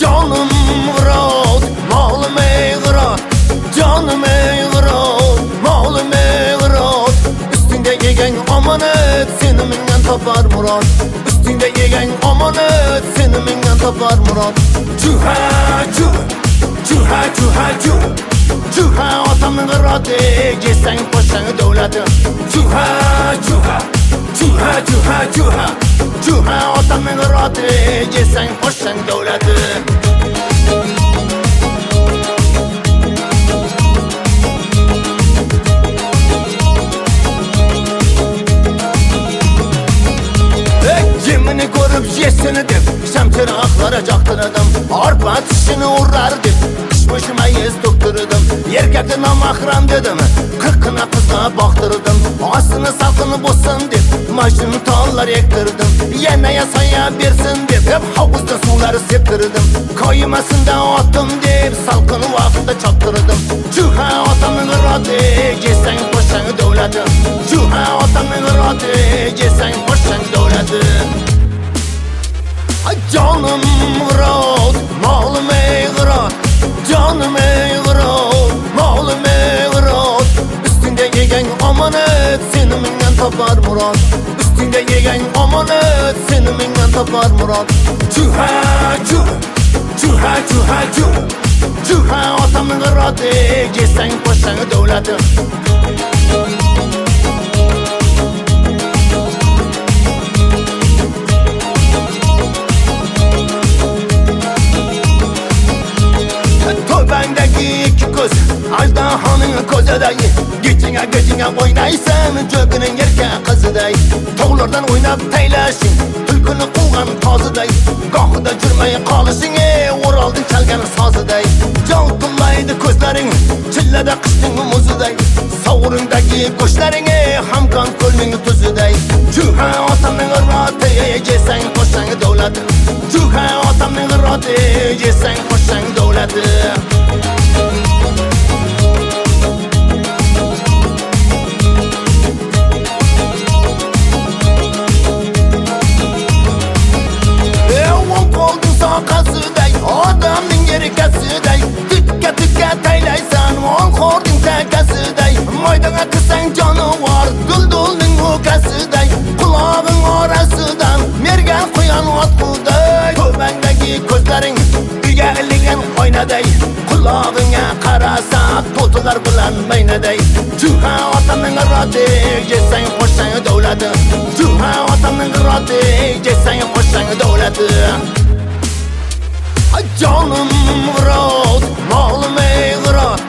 Canım Murat, malım Murat, canım Murat, malım Murat. Üstünde yegen amanet, seni mingen tapar Murat. Üstünde yegen amanet, seni mingen tapar Murat. Cuha, cuha, cuha, cuha, cuha. Cuha atamın Murat'ı, geçsen paşanı devleti. Cuha, cuha, cuha, cuha, cuha. Cuha atamın Murat'ı, geçsen paşanı devleti. Yemini görüp yesini dip Şemkiri aklara caktırdım Arpa tişini uğrar dip Kışmışıma yes dokturdum Yerkekti namakram dedim Kırkına kızına baktırdım Aslını salkını bozsun dip Maşını tallar ektirdim Yeneye saya bersin dip Hep havuzda suları septirdim Kaymasında attım dip Salkını vakitte çaptırdım Cuha atamın radı Geçsen paşanı devleti Cuha atamın radı Geçsen paşanı devleti. Canım Murat, malım Murat, canım Murat, malım Murat. Üstünde yegen amanet, seni mingen tapar Murat. Üstünde yegen amanet, seni mingen tapar Murat. Cuha, cuha, cuha, cuha, cuha. Cuha atamın Murat'ı, geçsen paşanı devleti. Tövbendeki iki göz Ajdahanın kozaday Gecine oynaysan Cögünün yerke kızıday Tağlardan oynap taylasın Tülkünü kuğan tazıday Gahıda jürmeyi kalısın Oraldın kelgen sazıday Jaltıllaydı közlerin Çillede kıştın muzuday Savurundaki kuşların Hamkan kölünün tuzıday Cuha atamın ıratı Geçsen koşan devleti Cuha atamın ıratı Geçsen koşan devleti. Sakasıday, adamın yeri kasıday. Tükke taylaysan, on kordun tekasıday. Maydana kısan canı var, düldülün ukasıday. Kulağın orasıdan, mergen kuyan atkuday. Tövbendeki gözlerin, üyeligen oynaday. Kulağına karasa, totular bulanmaynaday. Cuha atamın radı, geçsen koşan devleti. Cuha atamın radı, geçsen koşan devleti. Canım Murat, malım Murat,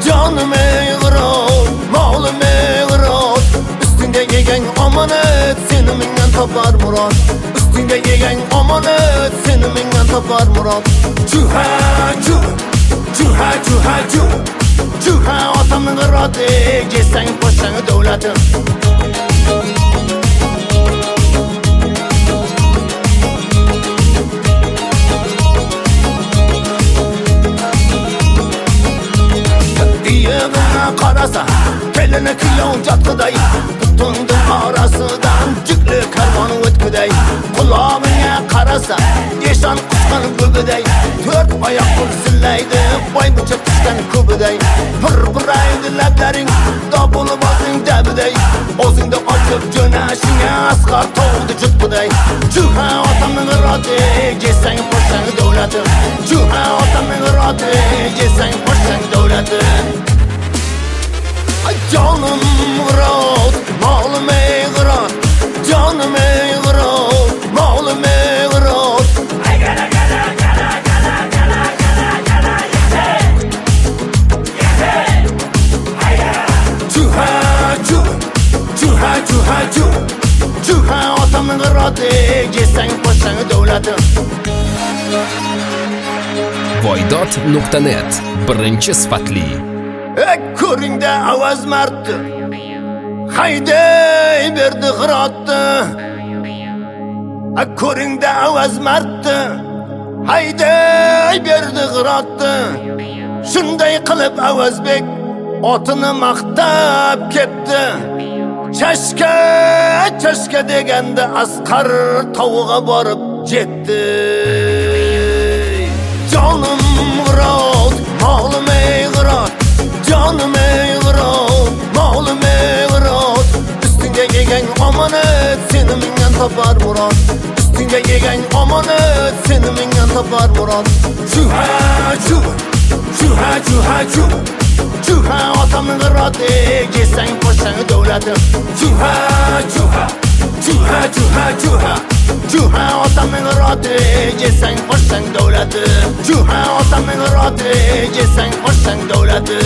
canım Murat, malım Murat. Üstünde yegen amanet, seni mingen tapar Murat. Üstünde yegen amanet, seni mingen tapar Murat. Cuha, cuha, cuha, cuha, cuha. Cuha atamın Murat'ı, geçsen paşanı devleti. Diyevine karasa Kelini kıyon catkıday Tutundun arasıdan Cüklü karvanı ötküday Kulağına karasa Yeşan kuşkan gübüday Dört ayak kulsilleydi Boy bıçak kuşkan kübüday Pır leblerin Dabulu basın debiday Ozunda açıp cöneşine Asgar toğdu cütküday Cuha atamın radı Geçsen paşanı devleti Cuha atamın radı Geçsen paşanı devleti. Canım Murat, malım Murat, canım Murat, malım Murat. Cuha, cuha, cuha, cuha, cuha. Cuha atamın Murat'ı, geçsen paşanı devleti. Voydod.net birinchi sifatli Ko'ringda ovoz martdi hayday berdi g'iratdi. Ko'ringda ovoz martdi hayday berdi g'iratdi. Shunday qilib Avazbek otini maqtab ketdi. Chashka deganda Asqar tovuga borib jetdi. topar murad Üstünge yegen omanı seni mingen topar murad Çuha çuha Çuha çuha çuha Çuha atamın gırratı Gesen koşan devleti Çuha çuha Çuha çuha çuha Çuha atamın gırratı Gesen koşan devleti Çuha atamın gırratı Gesen koşan devleti